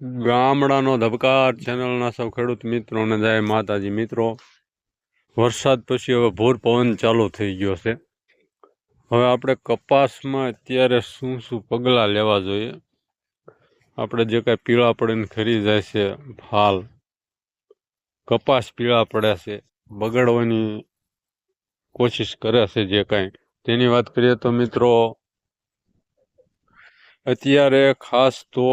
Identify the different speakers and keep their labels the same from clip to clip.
Speaker 1: ગામડાનો ધબકાર ચેનલના સૌ ખેડૂત મિત્રોને જય માતાજી. મિત્રો, વરસાદ પછી હવે ભૂર પવન ચાલુ થઈ ગયો છે. હવે આપણે કપાસમાં અત્યારે શું શું પગલાં લેવા જોઈએ? આપણે જે કાંઈ પીળા પડીને ખરી જાય છે ફાલ, કપાસ પીળા પડે છે, બગડવાની કોશિશ કરે છે જે કાંઈ, તેની વાત કરીએ તો મિત્રો, અત્યારે ખાસ તો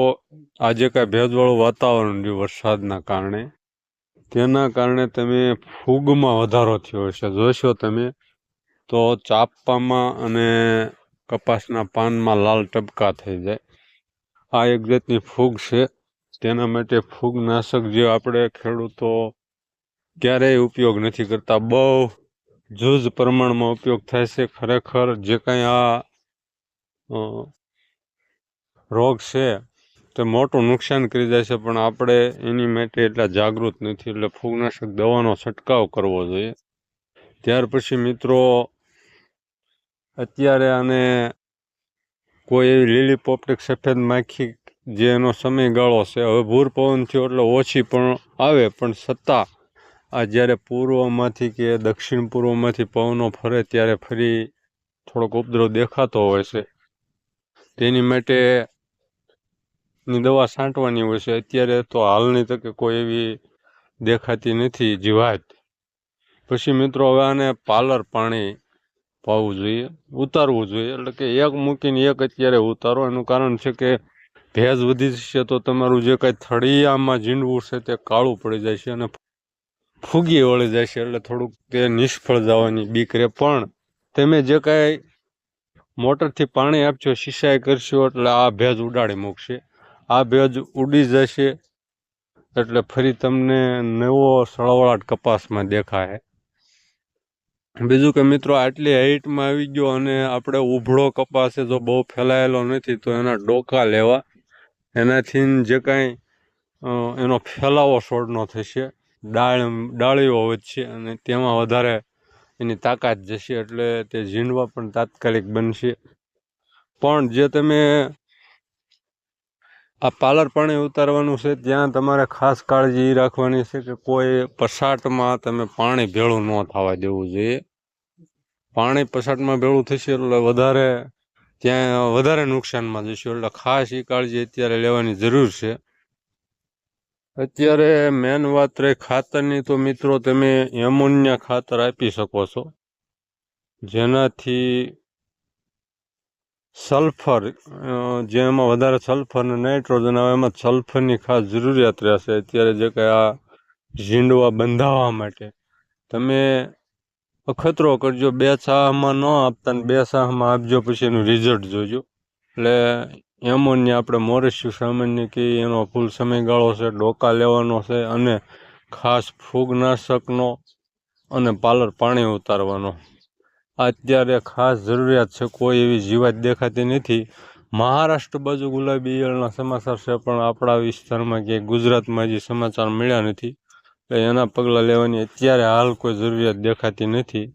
Speaker 1: આજે કાંઈ ભેજવાળું વાતાવરણ રહ્યું વરસાદના કારણે, તેના કારણે તમે ફૂગમાં વધારો થયો હશે. જોશો તમે તો ચાપામાં અને કપાસના પાનમાં લાલ ટપકા થઈ જાય. આ એક જાતની ફૂગ છે. તેના માટે ફૂગનાશક જે આપણે ખેડૂતો ક્યારેય ઉપયોગ નથી કરતા, બહુ જૂજ પ્રમાણમાં ઉપયોગ થાય છે. ખરેખર જે કાંઈ આ રોગ છે તે મોટું નુકસાન કરી જાય છે, પણ આપણે એની માટે એટલા જાગૃત નથી, એટલે ફૂગનાશક દવાનો છંટકાવ કરવો જોઈએ. ત્યાર પછી મિત્રો, અત્યારે આને કોઈ એવી લીલી પોપટિક સફેદ માખી જે એનો સમયગાળો છે, હવે ભૂર પવન થયો એટલે ઓછી પણ આવે, પણ છતાં આ જ્યારે પૂર્વમાંથી કે દક્ષિણ પૂર્વમાંથી પવનો ફરે ત્યારે ફરી થોડોક ઉપદ્રવ દેખાતો હોય છે. તેની માટે ની દવા છાંટવાની હોય છે. અત્યારે તો હાલની તકે કોઈ એવી દેખાતી નથી જીવાત. પછી મિત્રો, હવે આને પાલર પાણી પાવું જોઈએ, ઉતારવું જોઈએ. એટલે કે એક મૂકીને એક અત્યારે ઉતારો. એનું કારણ છે કે ભેજ વધી જશે તો તમારું જે કાંઈ થળિયામાં ઝીંડવું છે તે કાળું પડી જાય છે અને ફૂગી વળી જાય છે, એટલે થોડુંક તે નિષ્ફળ જવાની બીક રહે. પણ તમે જે કાંઈ મોટરથી પાણી આપશો, સિંચાઈ કરશો, એટલે આ ભેજ ઉડાડી મૂકશે. આ ભેજ ઉડી જશે એટલે ફરી તમને નવો સળવળાટ કપાસમાં દેખાય. બીજું કે મિત્રો, આટલી હાઈટમાં આવી ગયો અને આપણે ઉભળો કપાસ જો બહુ ફેલાયેલો નથી તો એના ડોકા લેવા, એનાથી જે કાંઈ એનો ફેલાવો છોડનો થશે, ડાળીઓ વધશે અને તેમાં વધારે એની તાકાત જશે, એટલે તે ઝીંડવા પણ તાત્કાલિક બનશે. પણ જે તમે આ પાલર પાણી ઉતારવાનું છે ત્યાં તમારે ખાસ કાળજી રાખવાની છે કે કોઈ પસાટમાં તમે પાણી ભેળું ન થવા દેવું જોઈએ. પાણી પસાટમાં ભેળું થશે એટલે ત્યાં વધારે નુકસાનમાં જશે, એટલે ખાસ એ કાળજી અત્યારે લેવાની જરૂર છે. અત્યારે મેન વાત રહી ખાતરની, તો મિત્રો તમે એમોનિયા ખાતર આપી શકો છો, જેનાથી સલ્ફર, જેમાં વધારે સલ્ફર અને નાઇટ્રોજન આવે, એમાં સલ્ફરની ખાસ જરૂરિયાત રહેશે. અત્યારે જે કંઈ આ ઝીંડવા બંધાવવા માટે તમે અખતરો કરજો, 2 સાહમાં ન આપતા ને 2 સાહમાં આપજો, પછી એનું રિઝલ્ટ જોજો. એટલે એમોનિયા આપણે મોરેશ્યુ સામાન્ય કે એનો ફૂલ સમયગાળો છે, ડોકા લેવાનો છે, અને ખાસ ફૂગનાશકનો અને પાલર પાણી ઉતારવાનો અત્યારે ખાસ જરૂરિયાત છે. કોઈ એવી જીવાત દેખાતી નથી. મહારાષ્ટ્ર બાજુ ગુલાબી ઈયળના સમાચાર છે, પણ આપણા વિસ્તારમાં કે ગુજરાતમાં હજી સમાચાર મળ્યા નથી, એટલે એના પગલાં લેવાની અત્યારે હાલ કોઈ જરૂરિયાત દેખાતી નથી.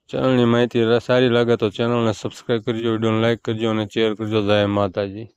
Speaker 1: ચેનલની માહિતી સારી લાગે તો ચેનલને સબસ્ક્રાઈબ કરજો, વિડીયોને લાઇક કરજો અને શેર કરજો. જય માતાજી.